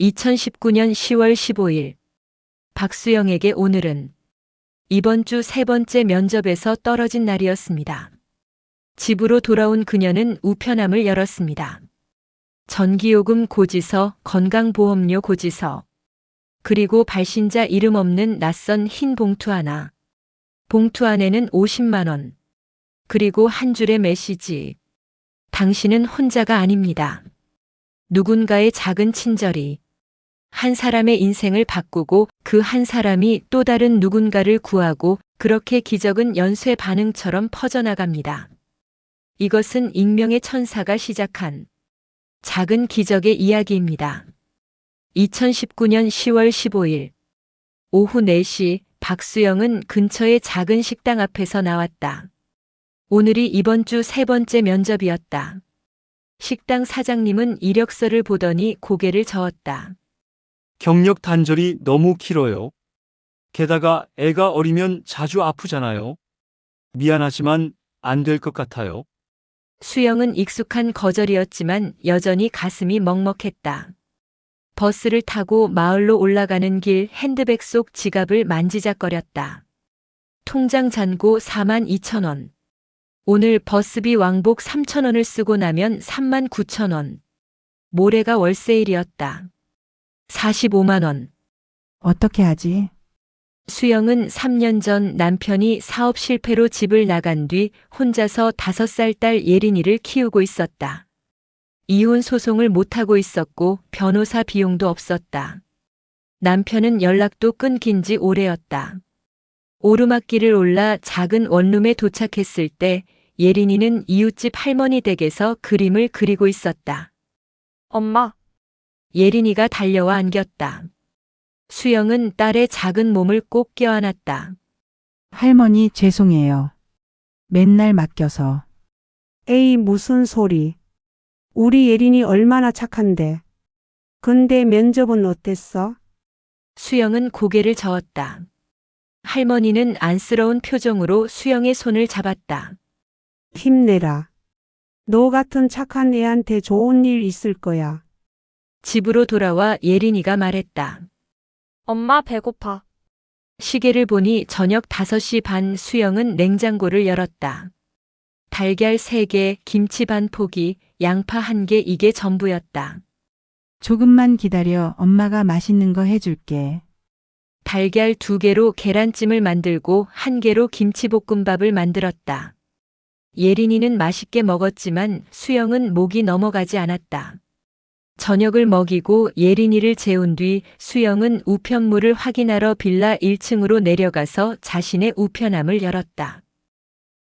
2019년 10월 15일. 박수영에게 오늘은 이번 주 세 번째 면접에서 떨어진 날이었습니다. 집으로 돌아온 그녀는 우편함을 열었습니다. 전기요금 고지서, 건강보험료 고지서, 그리고 발신자 이름 없는 낯선 흰 봉투 하나. 봉투 안에는 50만 원. 그리고 한 줄의 메시지. 당신은 혼자가 아닙니다. 누군가의 작은 친절이 한 사람의 인생을 바꾸고 그 한 사람이 또 다른 누군가를 구하고 그렇게 기적은 연쇄 반응처럼 퍼져나갑니다. 이것은 익명의 천사가 시작한 작은 기적의 이야기입니다. 2019년 10월 15일 오후 4시 박수영은 근처의 작은 식당 앞에서 나왔다. 오늘이 이번 주 세 번째 면접이었다. 식당 사장님은 이력서를 보더니 고개를 저었다. 경력 단절이 너무 길어요. 게다가 애가 어리면 자주 아프잖아요. 미안하지만 안 될 것 같아요. 수영은 익숙한 거절이었지만 여전히 가슴이 먹먹했다. 버스를 타고 마을로 올라가는 길 핸드백 속 지갑을 만지작거렸다. 통장 잔고 42,000원. 오늘 버스비 왕복 3,000원을 쓰고 나면 39,000원. 모레가 월세일이었다. 45만 원. 어떻게 하지? 수영은 3년 전 남편이 사업 실패로 집을 나간 뒤 혼자서 5살 딸 예린이를 키우고 있었다. 이혼 소송을 못하고 있었고 변호사 비용도 없었다. 남편은 연락도 끊긴 지 오래였다. 오르막길을 올라 작은 원룸에 도착했을 때 예린이는 이웃집 할머니 댁에서 그림을 그리고 있었다. 엄마, 예린이가 달려와 안겼다. 수영은 딸의 작은 몸을 꼭 껴안았다. 할머니 죄송해요. 맨날 맡겨서. 에이, 무슨 소리. 우리 예린이 얼마나 착한데. 근데 면접은 어땠어? 수영은 고개를 저었다. 할머니는 안쓰러운 표정으로 수영의 손을 잡았다. 힘내라. 너 같은 착한 애한테 좋은 일 있을 거야. 집으로 돌아와 예린이가 말했다. 엄마 배고파. 시계를 보니 저녁 5시 반. 수영은 냉장고를 열었다. 달걀 3개, 김치 반 포기, 양파 1개, 이게 전부였다. 조금만 기다려. 엄마가 맛있는 거 해줄게. 달걀 2개로 계란찜을 만들고 1개로 김치볶음밥을 만들었다. 예린이는 맛있게 먹었지만 수영은 목이 넘어가지 않았다. 저녁을 먹이고 예린이를 재운 뒤 수영은 우편물을 확인하러 빌라 1층으로 내려가서 자신의 우편함을 열었다.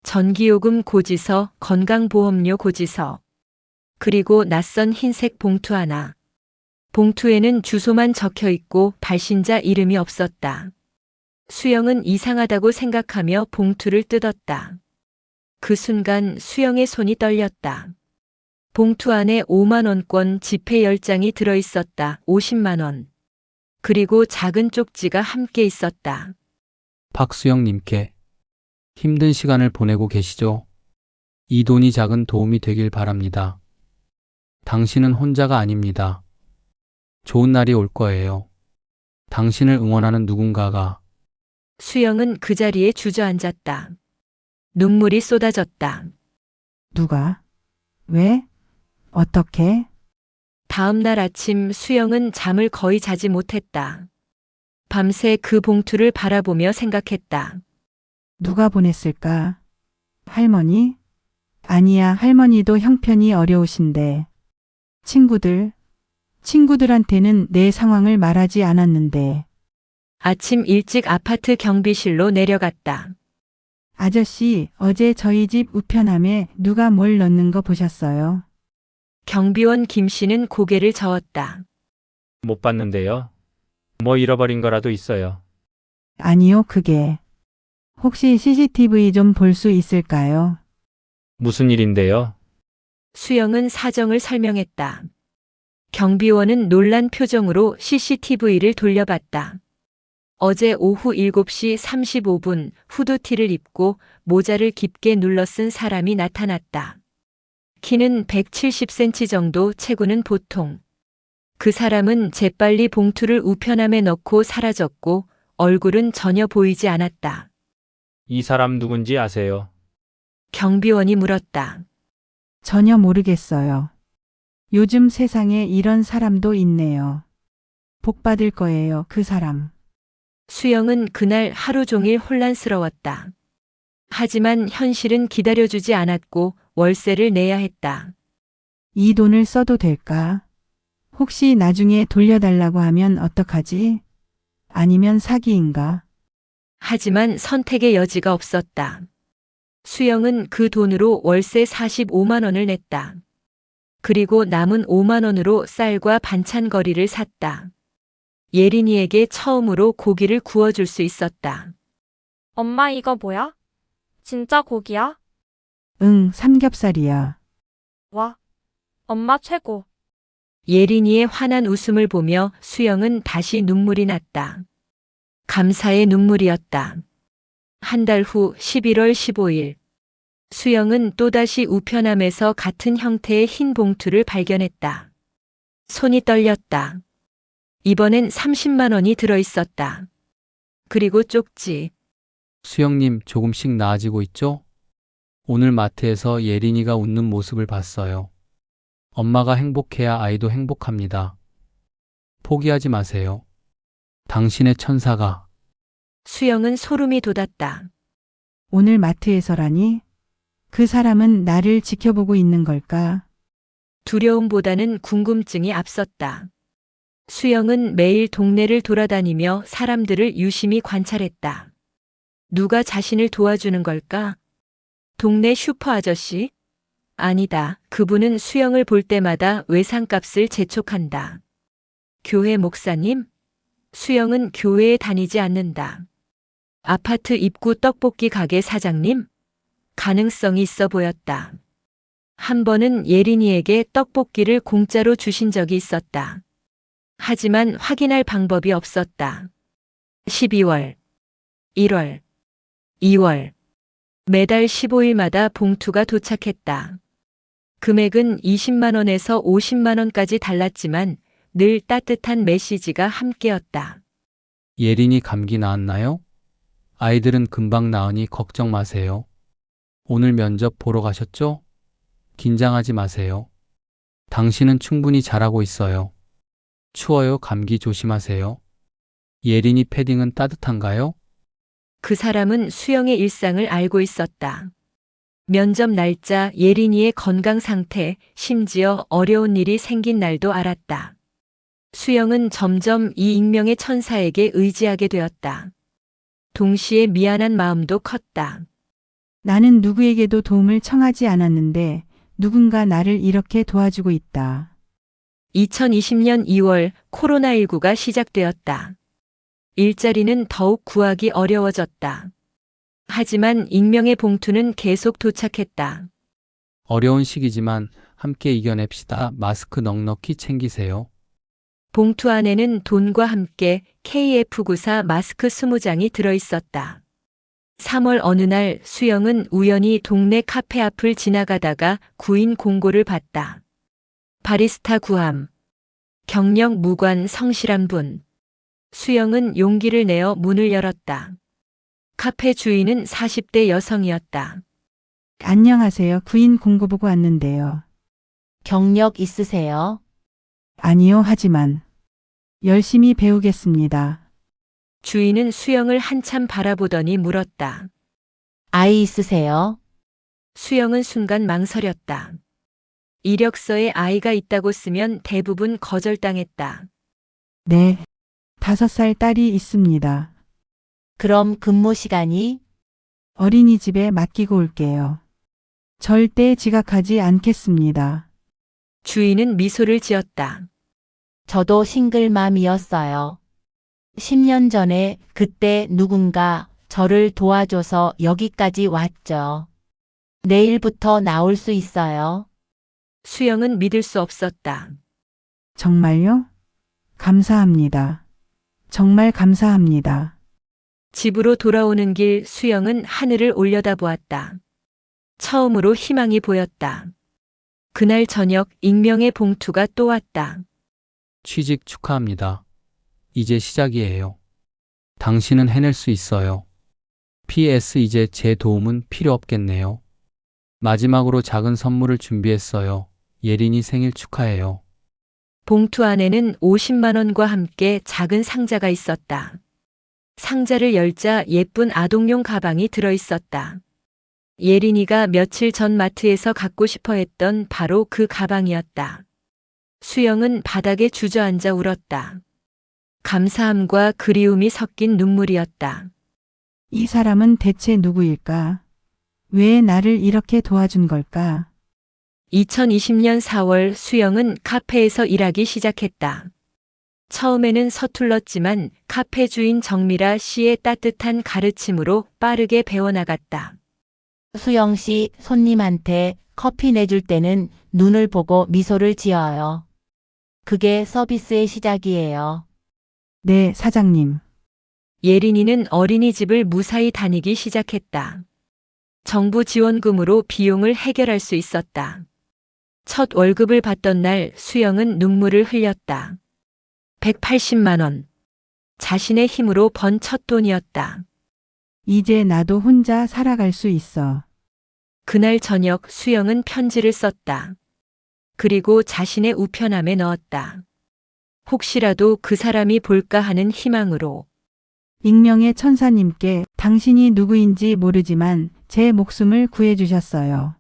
전기요금 고지서, 건강보험료 고지서, 그리고 낯선 흰색 봉투 하나. 봉투에는 주소만 적혀 있고 발신자 이름이 없었다. 수영은 이상하다고 생각하며 봉투를 뜯었다. 그 순간 수영의 손이 떨렸다. 봉투 안에 5만 원권 지폐 10장이 들어있었다. 50만 원. 그리고 작은 쪽지가 함께 있었다. 박수영님께 힘든 시간을 보내고 계시죠? 이 돈이 작은 도움이 되길 바랍니다. 당신은 혼자가 아닙니다. 좋은 날이 올 거예요. 당신을 응원하는 누군가가. 수영은 그 자리에 주저앉았다. 눈물이 쏟아졌다. 누가? 왜? 어떻게? 다음 날 아침 수영은 잠을 거의 자지 못했다. 밤새 그 봉투를 바라보며 생각했다. 누가 보냈을까? 할머니? 아니야, 할머니도 형편이 어려우신데. 친구들한테는 내 상황을 말하지 않았는데. 아침 일찍 아파트 경비실로 내려갔다. 아저씨, 어제 저희 집 우편함에 누가 뭘 넣는 거 보셨어요? 경비원 김 씨는 고개를 저었다. 못 봤는데요. 뭐 잃어버린 거라도 있어요. 아니요, 그게. 혹시 CCTV 좀 볼 수 있을까요? 무슨 일인데요? 수영은 사정을 설명했다. 경비원은 놀란 표정으로 CCTV를 돌려봤다. 어제 오후 7시 35분 후드티를 입고 모자를 깊게 눌러 쓴 사람이 나타났다. 키는 170cm 정도, 체구는 보통. 그 사람은 재빨리 봉투를 우편함에 넣고 사라졌고 얼굴은 전혀 보이지 않았다. 이 사람 누군지 아세요? 경비원이 물었다. 전혀 모르겠어요. 요즘 세상에 이런 사람도 있네요. 복 받을 거예요, 그 사람. 수영은 그날 하루 종일 혼란스러웠다. 하지만 현실은 기다려주지 않았고 월세를 내야 했다. 이 돈을 써도 될까? 혹시 나중에 돌려달라고 하면 어떡하지? 아니면 사기인가? 하지만 선택의 여지가 없었다. 수영은 그 돈으로 월세 45만 원을 냈다. 그리고 남은 5만 원으로 쌀과 반찬거리를 샀다. 예린이에게 처음으로 고기를 구워줄 수 있었다. 엄마 이거 뭐야? 진짜 고기야? 응, 삼겹살이야. 와. 엄마 최고. 예린이의 환한 웃음을 보며 수영은 다시 눈물이 났다. 감사의 눈물이었다. 한 달 후 11월 15일. 수영은 또다시 우편함에서 같은 형태의 흰 봉투를 발견했다. 손이 떨렸다. 이번엔 30만 원이 들어있었다. 그리고 쪽지. 수영님 조금씩 나아지고 있죠? 오늘 마트에서 예린이가 웃는 모습을 봤어요. 엄마가 행복해야 아이도 행복합니다. 포기하지 마세요. 당신의 천사가. 수영은 소름이 돋았다. 오늘 마트에서라니? 그 사람은 나를 지켜보고 있는 걸까? 두려움보다는 궁금증이 앞섰다. 수영은 매일 동네를 돌아다니며 사람들을 유심히 관찰했다. 누가 자신을 도와주는 걸까? 동네 슈퍼 아저씨? 아니다. 그분은 수영을 볼 때마다 외상값을 재촉한다. 교회 목사님? 수영은 교회에 다니지 않는다. 아파트 입구 떡볶이 가게 사장님? 가능성이 있어 보였다. 한 번은 예린이에게 떡볶이를 공짜로 주신 적이 있었다. 하지만 확인할 방법이 없었다. 12월, 1월, 2월. 매달 15일마다 봉투가 도착했다. 금액은 20만 원에서 50만 원까지 달랐지만 늘 따뜻한 메시지가 함께였다. 예린이 감기 나았나요? 아이들은 금방 나으니 걱정 마세요. 오늘 면접 보러 가셨죠? 긴장하지 마세요. 당신은 충분히 잘하고 있어요. 추워요. 감기 조심하세요. 예린이 패딩은 따뜻한가요? 그 사람은 수영의 일상을 알고 있었다. 면접 날짜, 예린이의 건강 상태, 심지어 어려운 일이 생긴 날도 알았다. 수영은 점점 이 익명의 천사에게 의지하게 되었다. 동시에 미안한 마음도 컸다. 나는 누구에게도 도움을 청하지 않았는데 누군가 나를 이렇게 도와주고 있다. 2020년 2월 코로나19가 시작되었다. 일자리는 더욱 구하기 어려워졌다. 하지만 익명의 봉투는 계속 도착했다. 어려운 시기지만 함께 이겨냅시다. 마스크 넉넉히 챙기세요. 봉투 안에는 돈과 함께 KF94 마스크 20장이 들어있었다. 3월 어느 날 수영은 우연히 동네 카페 앞을 지나가다가 구인 공고를 봤다. 바리스타 구함. 경력 무관 성실한 분. 수영은 용기를 내어 문을 열었다. 카페 주인은 40대 여성이었다. 안녕하세요. 구인 공고 보고 왔는데요. 경력 있으세요? 아니요, 하지만 열심히 배우겠습니다. 주인은 수영을 한참 바라보더니 물었다. 아이 있으세요? 수영은 순간 망설였다. 이력서에 아이가 있다고 쓰면 대부분 거절당했다. 네, 5살 딸이 있습니다. 그럼 근무 시간이? 어린이집에 맡기고 올게요. 절대 지각하지 않겠습니다. 주인은 미소를 지었다. 저도 싱글맘이었어요. 10년 전에 그때 누군가 저를 도와줘서 여기까지 왔죠. 내일부터 나올 수 있어요. 수영은 믿을 수 없었다. 정말요? 감사합니다. 정말 감사합니다. 집으로 돌아오는 길 수영은 하늘을 올려다보았다. 처음으로 희망이 보였다. 그날 저녁 익명의 봉투가 또 왔다. 취직 축하합니다. 이제 시작이에요. 당신은 해낼 수 있어요. PS 이제 제 도움은 필요 없겠네요. 마지막으로 작은 선물을 준비했어요. 예린이 생일 축하해요. 봉투 안에는 50만 원과 함께 작은 상자가 있었다. 상자를 열자 예쁜 아동용 가방이 들어 있었다. 예린이가 며칠 전 마트에서 갖고 싶어 했던 바로 그 가방이었다. 수영은 바닥에 주저앉아 울었다. 감사함과 그리움이 섞인 눈물이었다. 이 사람은 대체 누구일까? 왜 나를 이렇게 도와준 걸까? 2020년 4월 수영은 카페에서 일하기 시작했다. 처음에는 서툴렀지만 카페 주인 정미라 씨의 따뜻한 가르침으로 빠르게 배워나갔다. 수영 씨, 손님한테 커피 내줄 때는 눈을 보고 미소를 지어요. 그게 서비스의 시작이에요. 네, 사장님. 예린이는 어린이집을 무사히 다니기 시작했다. 정부 지원금으로 비용을 해결할 수 있었다. 첫 월급을 받던 날 수영은 눈물을 흘렸다. 180만 원. 자신의 힘으로 번 첫 돈이었다. 이제 나도 혼자 살아갈 수 있어. 그날 저녁 수영은 편지를 썼다. 그리고 자신의 우편함에 넣었다. 혹시라도 그 사람이 볼까 하는 희망으로. 익명의 천사님께 당신이 누구인지 모르지만 제 목숨을 구해주셨어요.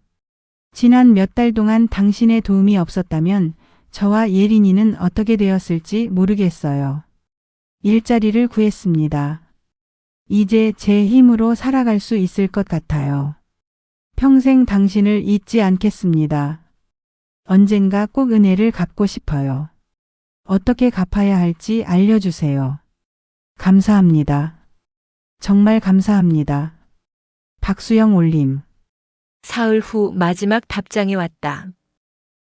지난 몇 달 동안 당신의 도움이 없었다면 저와 예린이는 어떻게 되었을지 모르겠어요. 일자리를 구했습니다. 이제 제 힘으로 살아갈 수 있을 것 같아요. 평생 당신을 잊지 않겠습니다. 언젠가 꼭 은혜를 갚고 싶어요. 어떻게 갚아야 할지 알려주세요. 감사합니다. 정말 감사합니다. 박수영 올림. 사흘 후 마지막 답장이 왔다.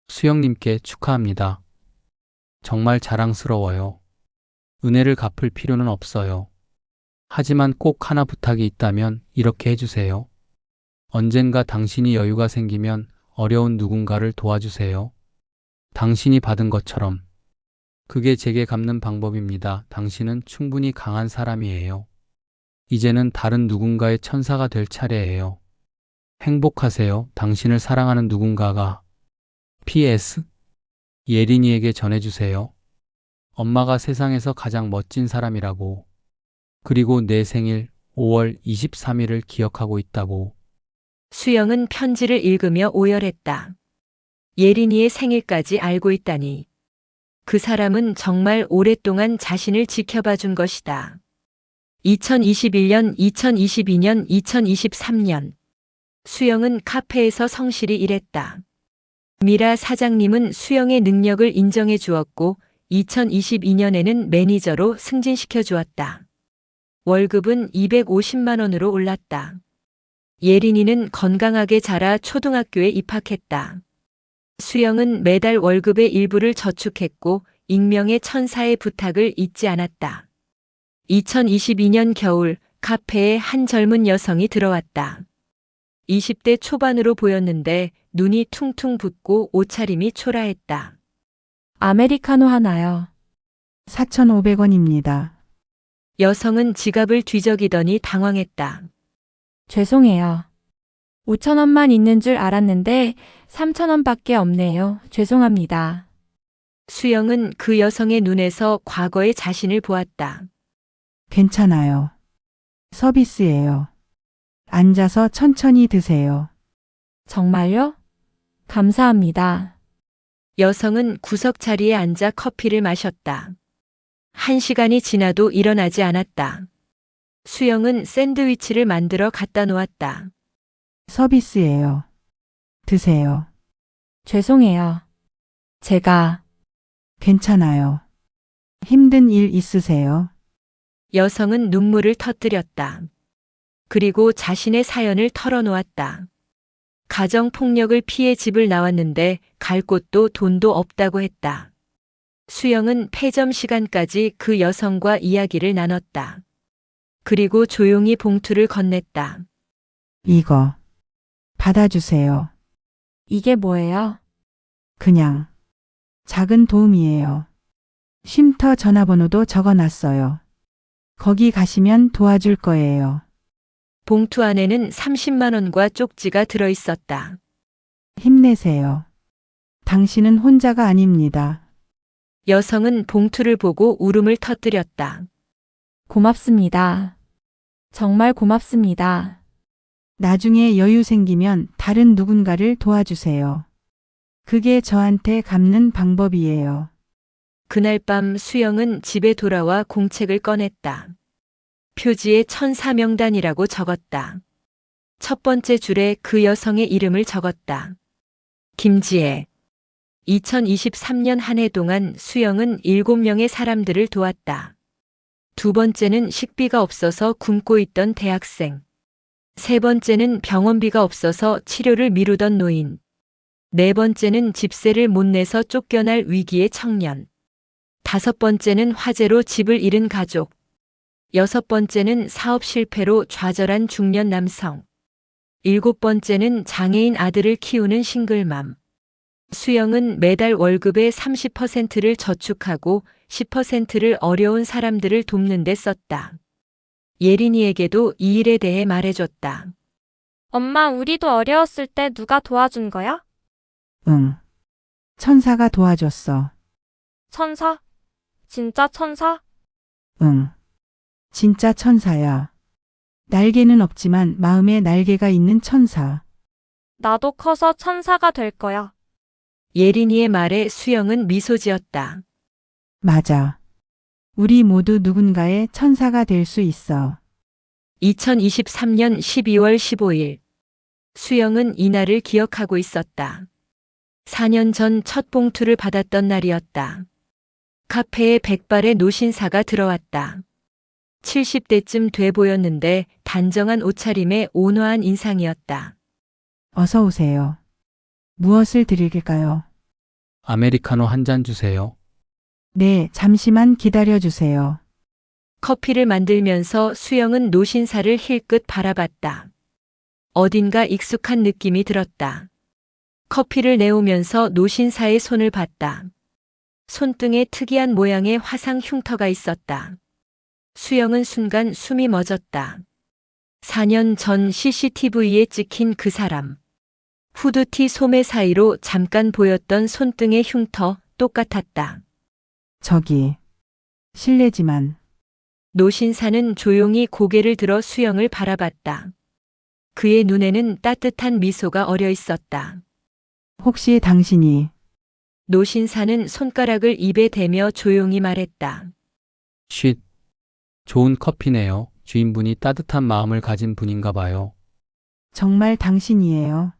수영님께 축하합니다. 정말 자랑스러워요. 은혜를 갚을 필요는 없어요. 하지만 꼭 하나 부탁이 있다면 이렇게 해주세요. 언젠가 당신이 여유가 생기면 어려운 누군가를 도와주세요. 당신이 받은 것처럼. 그게 제게 갚는 방법입니다. 당신은 충분히 강한 사람이에요. 이제는 다른 누군가의 천사가 될 차례예요. 행복하세요. 당신을 사랑하는 누군가가. PS. 예린이에게 전해주세요. 엄마가 세상에서 가장 멋진 사람이라고. 그리고 내 생일 5월 23일을 기억하고 있다고. 수영은 편지를 읽으며 오열했다. 예린이의 생일까지 알고 있다니. 그 사람은 정말 오랫동안 자신을 지켜봐 준 것이다. 2021년, 2022년, 2023년. 수영은 카페에서 성실히 일했다. 미라 사장님은 수영의 능력을 인정해 주었고 2022년에는 매니저로 승진시켜 주었다. 월급은 250만 원으로 올랐다. 예린이는 건강하게 자라 초등학교에 입학했다. 수영은 매달 월급의 일부를 저축했고 익명의 천사의 부탁을 잊지 않았다. 2022년 겨울 카페에 한 젊은 여성이 들어왔다. 20대 초반으로 보였는데 눈이 퉁퉁 붓고 옷차림이 초라했다. 아메리카노 하나요. 4,500원입니다. 여성은 지갑을 뒤적이더니 당황했다. 죄송해요. 5천 원만 있는 줄 알았는데 3천 원밖에 없네요. 죄송합니다. 수영은 그 여성의 눈에서 과거의 자신을 보았다. 괜찮아요. 서비스예요. 앉아서 천천히 드세요. 정말요? 감사합니다. 여성은 구석 자리에 앉아 커피를 마셨다. 1시간이 지나도 일어나지 않았다. 수영은 샌드위치를 만들어 갖다 놓았다. 서비스예요. 드세요. 죄송해요. 제가 괜찮아요. 힘든 일 있으세요? 여성은 눈물을 터뜨렸다. 그리고 자신의 사연을 털어놓았다. 가정폭력을 피해 집을 나왔는데 갈 곳도 돈도 없다고 했다. 수영은 폐점 시간까지 그 여성과 이야기를 나눴다. 그리고 조용히 봉투를 건넸다. 이거 받아주세요. 이게 뭐예요? 그냥 작은 도움이에요. 쉼터 전화번호도 적어 놨어요. 거기 가시면 도와줄 거예요. 봉투 안에는 30만 원과 쪽지가 들어 있었다. 힘내세요. 당신은 혼자가 아닙니다. 여성은 봉투를 보고 울음을 터뜨렸다. 고맙습니다. 정말 고맙습니다. 나중에 여유 생기면 다른 누군가를 도와주세요. 그게 저한테 갚는 방법이에요. 그날 밤 수영은 집에 돌아와 공책을 꺼냈다. 표지에 천사 명단이라고 적었다. 첫 번째 줄에 그 여성의 이름을 적었다. 김지혜. 2023년 한 해 동안 수영은 7명의 사람들을 도왔다. 두 번째는 식비가 없어서 굶고 있던 대학생. 세 번째는 병원비가 없어서 치료를 미루던 노인. 네 번째는 집세를 못 내서 쫓겨날 위기의 청년. 다섯 번째는 화재로 집을 잃은 가족. 여섯 번째는 사업 실패로 좌절한 중년 남성. 일곱 번째는 장애인 아들을 키우는 싱글맘. 수영은 매달 월급의 30%를 저축하고 10%를 어려운 사람들을 돕는 데 썼다. 예린이에게도 이 일에 대해 말해줬다. 엄마, 우리도 어려웠을 때 누가 도와준 거야? 응. 천사가 도와줬어. 천사? 진짜 천사? 응. 진짜 천사야. 날개는 없지만 마음에 날개가 있는 천사. 나도 커서 천사가 될 거야. 예린이의 말에 수영은 미소 지었다. 맞아. 우리 모두 누군가의 천사가 될 수 있어. 2023년 12월 15일. 수영은 이날을 기억하고 있었다. 4년 전 첫 봉투를 받았던 날이었다. 카페에 백발의 노신사가 들어왔다. 70대쯤 돼 보였는데 단정한 옷차림에 온화한 인상이었다. 어서 오세요. 무엇을 드릴까요? 아메리카노 한 잔 주세요. 네, 잠시만 기다려 주세요. 커피를 만들면서 수영은 노신사를 힐끗 바라봤다. 어딘가 익숙한 느낌이 들었다. 커피를 내오면서 노신사의 손을 봤다. 손등에 특이한 모양의 화상 흉터가 있었다. 수영은 순간 숨이 멎었다. 4년 전 CCTV에 찍힌 그 사람. 후드티 소매 사이로 잠깐 보였던 손등의 흉터 똑같았다. 저기, 실례지만 노신사는 조용히 고개를 들어 수영을 바라봤다. 그의 눈에는 따뜻한 미소가 어려 있었다. 혹시 당신이 노신사는 손가락을 입에 대며 조용히 말했다. 쉿. 좋은 커피네요. 주인분이 따뜻한 마음을 가진 분인가 봐요. 정말 당신이에요?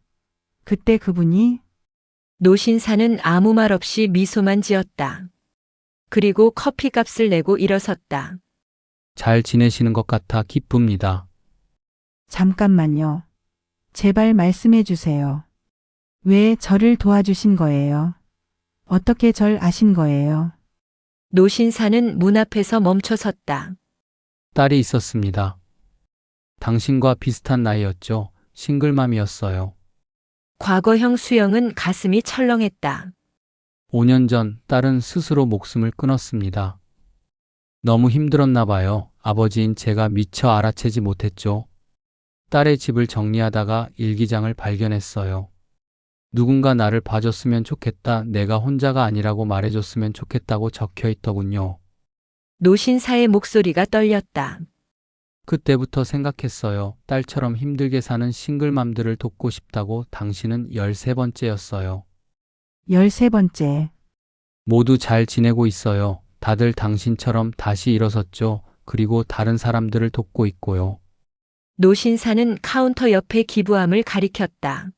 그때 그분이 노신사는 아무 말 없이 미소만 지었다. 그리고 커피값을 내고 일어섰다. 잘 지내시는 것 같아 기쁩니다. 잠깐만요. 제발 말씀해 주세요. 왜 저를 도와주신 거예요? 어떻게 절 아신 거예요? 노신사는 문 앞에서 멈춰섰다. 딸이 있었습니다. 당신과 비슷한 나이였죠. 싱글맘이었어요. 과거형 수영은 가슴이 철렁했다. 5년 전 딸은 스스로 목숨을 끊었습니다. 너무 힘들었나 봐요. 아버지인 제가 미처 알아채지 못했죠. 딸의 집을 정리하다가 일기장을 발견했어요. 누군가 나를 봐줬으면 좋겠다. 내가 혼자가 아니라고 말해줬으면 좋겠다고 적혀 있더군요. 노신사의 목소리가 떨렸다. 그때부터 생각했어요. 딸처럼 힘들게 사는 싱글맘들을 돕고 싶다고. 당신은 13번째였어요. 13번째. 모두 잘 지내고 있어요. 다들 당신처럼 다시 일어섰죠. 그리고 다른 사람들을 돕고 있고요. 노신사는 카운터 옆에 기부함을 가리켰다.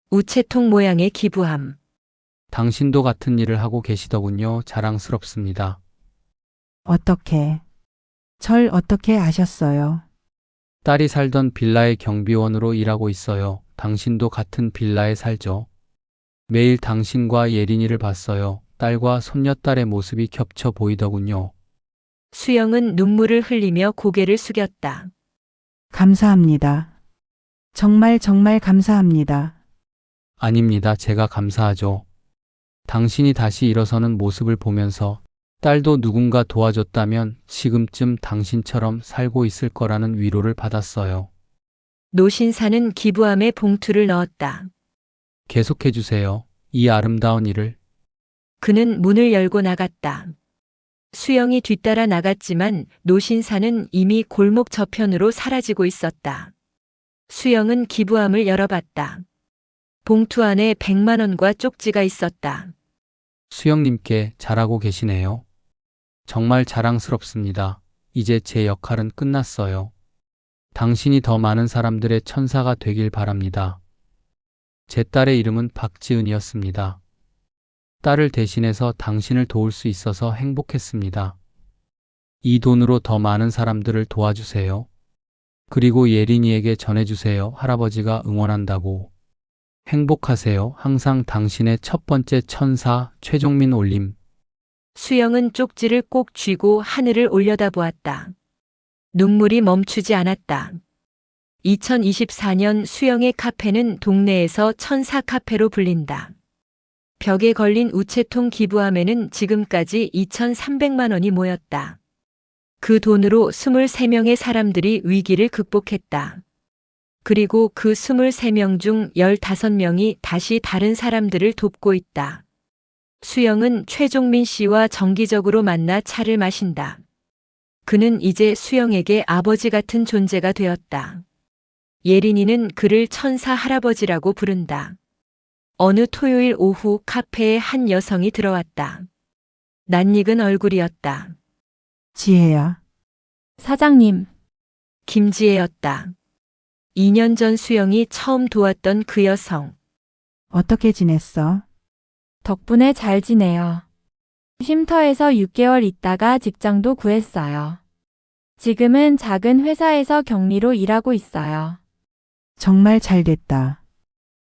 우체통 모양의 기부함. 당신도 같은 일을 하고 계시더군요. 자랑스럽습니다. 어떻게? 절 어떻게 아셨어요? 딸이 살던 빌라의 경비원으로 일하고 있어요. 당신도 같은 빌라에 살죠. 매일 당신과 예린이를 봤어요. 딸과 손녀딸의 모습이 겹쳐 보이더군요. 수영은 눈물을 흘리며 고개를 숙였다. 감사합니다. 정말 정말 감사합니다. 아닙니다. 제가 감사하죠. 당신이 다시 일어서는 모습을 보면서 딸도 누군가 도와줬다면 지금쯤 당신처럼 살고 있을 거라는 위로를 받았어요. 노신사는 기부함에 봉투를 넣었다. 계속해 주세요. 이 아름다운 일을. 그는 문을 열고 나갔다. 수영이 뒤따라 나갔지만 노신사는 이미 골목 저편으로 사라지고 있었다. 수영은 기부함을 열어봤다. 봉투 안에 100만 원과 쪽지가 있었다. 수영님께 잘하고 계시네요. 정말 자랑스럽습니다. 이제 제 역할은 끝났어요. 당신이 더 많은 사람들의 천사가 되길 바랍니다. 제 딸의 이름은 박지은이었습니다. 딸을 대신해서 당신을 도울 수 있어서 행복했습니다. 이 돈으로 더 많은 사람들을 도와주세요. 그리고 예린이에게 전해주세요. 할아버지가 응원한다고. 행복하세요. 항상 당신의 첫 번째 천사 최종민 올림. 수영은 쪽지를 꼭 쥐고 하늘을 올려다보았다. 눈물이 멈추지 않았다. 2024년 수영의 카페는 동네에서 천사 카페로 불린다. 벽에 걸린 우체통 기부함에는 지금까지 2,300만 원이 모였다. 그 돈으로 23명의 사람들이 위기를 극복했다. 그리고 그 23명 중 15명이 다시 다른 사람들을 돕고 있다. 수영은 최종민 씨와 정기적으로 만나 차를 마신다. 그는 이제 수영에게 아버지 같은 존재가 되었다. 예린이는 그를 천사 할아버지라고 부른다. 어느 토요일 오후 카페에 한 여성이 들어왔다. 낯익은 얼굴이었다. 지혜야. 사장님, 김지혜였다. 2년 전 수영이 처음 도왔던 그 여성. 어떻게 지냈어? 덕분에 잘 지내요. 쉼터에서 6개월 있다가 직장도 구했어요. 지금은 작은 회사에서 격리로 일하고 있어요. 정말 잘 됐다.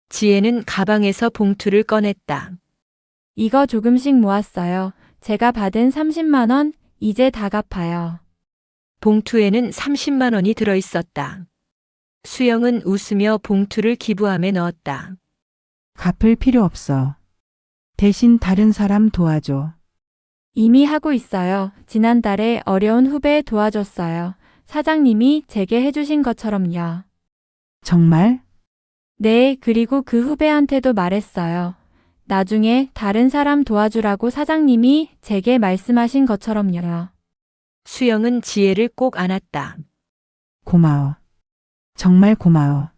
지혜는 가방에서 봉투를 꺼냈다. 이거 조금씩 모았어요. 제가 받은 30만 원, 이제 다 갚아요. 봉투에는 30만 원이 들어있었다. 수영은 웃으며 봉투를 기부함에 넣었다. 갚을 필요 없어. 대신 다른 사람 도와줘. 이미 하고 있어요. 지난달에 어려운 후배 도와줬어요. 사장님이 제게 해주신 것처럼요. 정말? 네, 그리고 그 후배한테도 말했어요. 나중에 다른 사람 도와주라고 사장님이 제게 말씀하신 것처럼요. 수영은 지혜를 꼭 안았다. 고마워. 정말 고마워.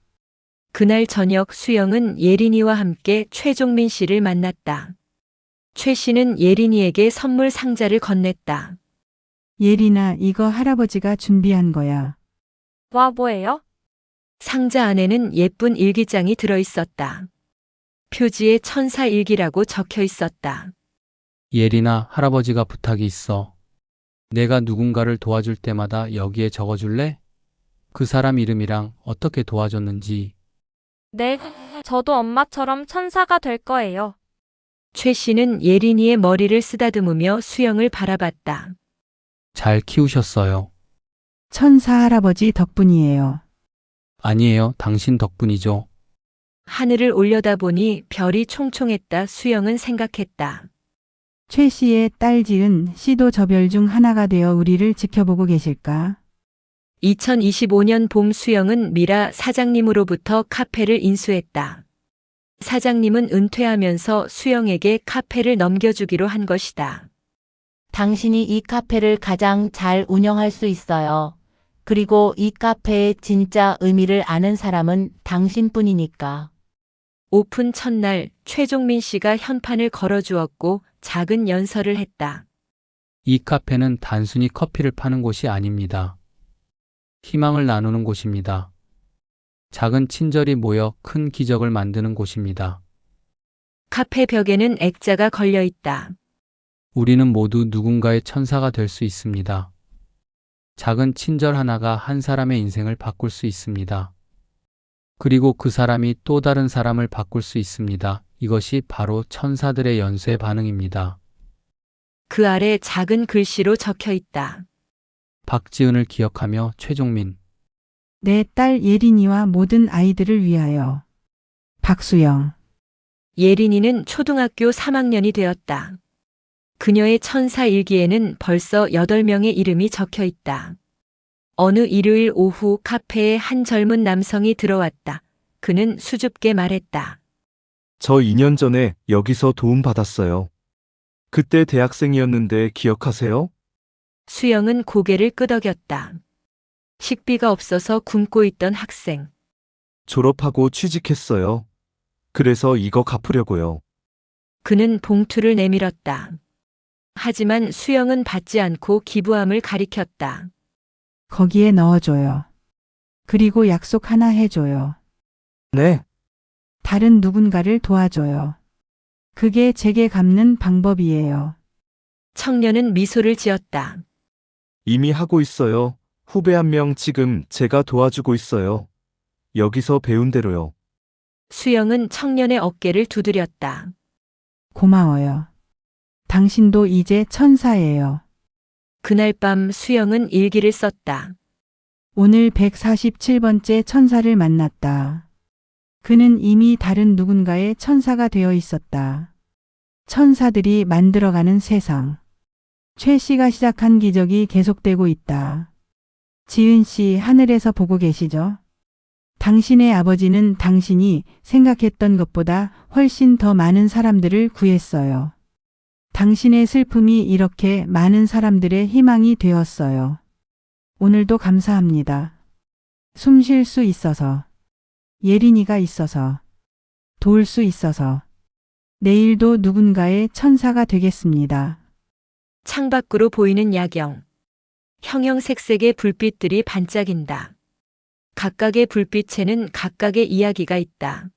그날 저녁 수영은 예린이와 함께 최종민 씨를 만났다. 최 씨는 예린이에게 선물 상자를 건넸다. 예린아, 이거 할아버지가 준비한 거야. 와, 뭐예요? 상자 안에는 예쁜 일기장이 들어있었다. 표지에 천사일기라고 적혀 있었다. 예린아, 할아버지가 부탁이 있어. 내가 누군가를 도와줄 때마다 여기에 적어줄래? 그 사람 이름이랑 어떻게 도와줬는지. 네, 저도 엄마처럼 천사가 될 거예요. 최 씨는 예린이의 머리를 쓰다듬으며 수영을 바라봤다. 잘 키우셨어요. 천사 할아버지 덕분이에요. 아니에요. 당신 덕분이죠. 하늘을 올려다보니 별이 총총했다. 수영은 생각했다. 최 씨의 딸 지은 씨도 저 별 중 하나가 되어 우리를 지켜보고 계실까? 2025년 봄 수영은 미라 사장님으로부터 카페를 인수했다. 사장님은 은퇴하면서 수영에게 카페를 넘겨주기로 한 것이다. 당신이 이 카페를 가장 잘 운영할 수 있어요. 그리고 이 카페의 진짜 의미를 아는 사람은 당신뿐이니까. 오픈 첫날 최종민 씨가 현판을 걸어주었고 작은 연설을 했다. 이 카페는 단순히 커피를 파는 곳이 아닙니다. 희망을 나누는 곳입니다. 작은 친절이 모여 큰 기적을 만드는 곳입니다. 카페 벽에는 액자가 걸려 있다. 우리는 모두 누군가의 천사가 될 수 있습니다. 작은 친절 하나가 한 사람의 인생을 바꿀 수 있습니다. 그리고 그 사람이 또 다른 사람을 바꿀 수 있습니다. 이것이 바로 천사들의 연쇄 반응입니다. 그 아래 작은 글씨로 적혀 있다. 박지은을 기억하며 최종민. 내 딸 예린이와 모든 아이들을 위하여. 박수영. 예린이는 초등학교 3학년이 되었다. 그녀의 천사 일기에는 벌써 8명의 이름이 적혀 있다. 어느 일요일 오후 카페에 한 젊은 남성이 들어왔다. 그는 수줍게 말했다. 저 2년 전에 여기서 도움받았어요. 그때 대학생이었는데 기억하세요? 수영은 고개를 끄덕였다. 식비가 없어서 굶고 있던 학생. 졸업하고 취직했어요. 그래서 이거 갚으려고요. 그는 봉투를 내밀었다. 하지만 수영은 받지 않고 기부함을 가리켰다. 거기에 넣어줘요. 그리고 약속 하나 해줘요. 네, 다른 누군가를 도와줘요. 그게 제게 갚는 방법이에요. 청년은 미소를 지었다. 이미 하고 있어요. 후배 한 명 지금 제가 도와주고 있어요. 여기서 배운 대로요. 수영은 청년의 어깨를 두드렸다. 고마워요. 당신도 이제 천사예요. 그날 밤 수영은 일기를 썼다. 오늘 147번째 천사를 만났다. 그는 이미 다른 누군가의 천사가 되어 있었다. 천사들이 만들어가는 세상. 최 씨가 시작한 기적이 계속되고 있다. 지은 씨, 하늘에서 보고 계시죠? 당신의 아버지는 당신이 생각했던 것보다 훨씬 더 많은 사람들을 구했어요. 당신의 슬픔이 이렇게 많은 사람들의 희망이 되었어요. 오늘도 감사합니다. 숨 쉴 수 있어서, 예린이가 있어서, 도울 수 있어서, 내일도 누군가의 천사가 되겠습니다. 창밖으로 보이는 야경. 형형색색의 불빛들이 반짝인다. 각각의 불빛에는 각각의 이야기가 있다.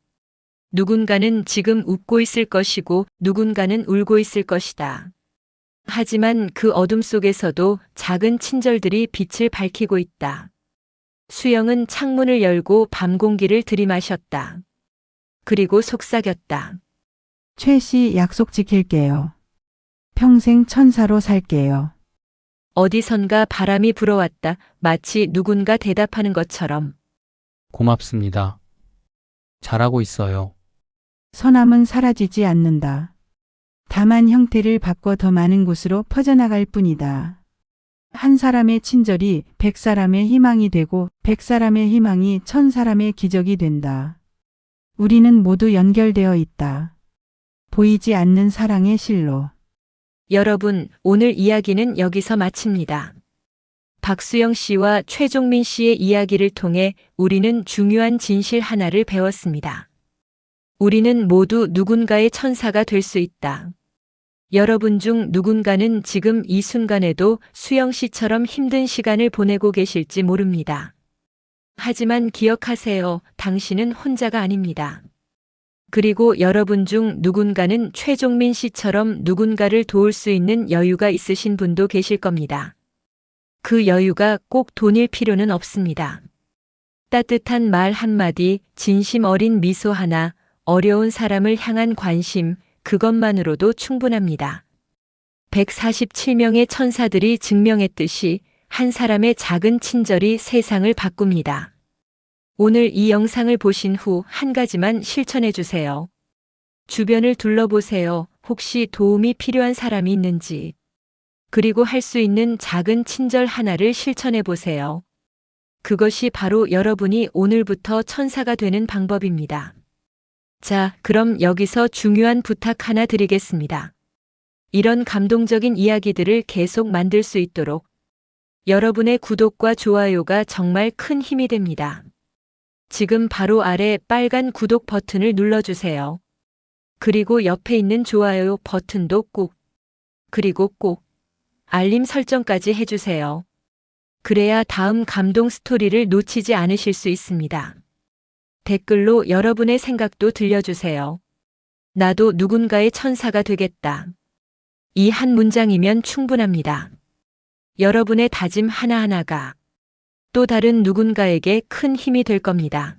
누군가는 지금 웃고 있을 것이고 누군가는 울고 있을 것이다. 하지만 그 어둠 속에서도 작은 친절들이 빛을 밝히고 있다. 수영은 창문을 열고 밤 공기를 들이마셨다. 그리고 속삭였다. 최 씨, 약속 지킬게요. 평생 천사로 살게요. 어디선가 바람이 불어왔다. 마치 누군가 대답하는 것처럼. 고맙습니다. 잘하고 있어요. 선함은 사라지지 않는다. 다만 형태를 바꿔 더 많은 곳으로 퍼져나갈 뿐이다. 한 사람의 친절이 100사람의 희망이 되고 100사람의 희망이 1000사람의 기적이 된다. 우리는 모두 연결되어 있다. 보이지 않는 사랑의 실로. 여러분, 오늘 이야기는 여기서 마칩니다. 박수영 씨와 최종민 씨의 이야기를 통해 우리는 중요한 진실 하나를 배웠습니다. 우리는 모두 누군가의 천사가 될 수 있다. 여러분 중 누군가는 지금 이 순간에도 수영 씨처럼 힘든 시간을 보내고 계실지 모릅니다. 하지만 기억하세요. 당신은 혼자가 아닙니다. 그리고 여러분 중 누군가는 최종민 씨처럼 누군가를 도울 수 있는 여유가 있으신 분도 계실 겁니다. 그 여유가 꼭 돈일 필요는 없습니다. 따뜻한 말 한마디, 진심 어린 미소 하나, 어려운 사람을 향한 관심, 그것만으로도 충분합니다. 147명의 천사들이 증명했듯이 한 사람의 작은 친절이 세상을 바꿉니다. 오늘 이 영상을 보신 후 한 가지만 실천해 주세요. 주변을 둘러보세요. 혹시 도움이 필요한 사람이 있는지. 그리고 할 수 있는 작은 친절 하나를 실천해 보세요. 그것이 바로 여러분이 오늘부터 천사가 되는 방법입니다. 자, 그럼 여기서 중요한 부탁 하나 드리겠습니다. 이런 감동적인 이야기들을 계속 만들 수 있도록 여러분의 구독과 좋아요가 정말 큰 힘이 됩니다. 지금 바로 아래 빨간 구독 버튼을 눌러주세요. 그리고 옆에 있는 좋아요 버튼도 꾹, 그리고 꼭 알림 설정까지 해주세요. 그래야 다음 감동 스토리를 놓치지 않으실 수 있습니다. 댓글로 여러분의 생각도 들려주세요. 나도 누군가의 천사가 되겠다. 이 한 문장이면 충분합니다. 여러분의 다짐 하나하나가 또 다른 누군가에게 큰 힘이 될 겁니다.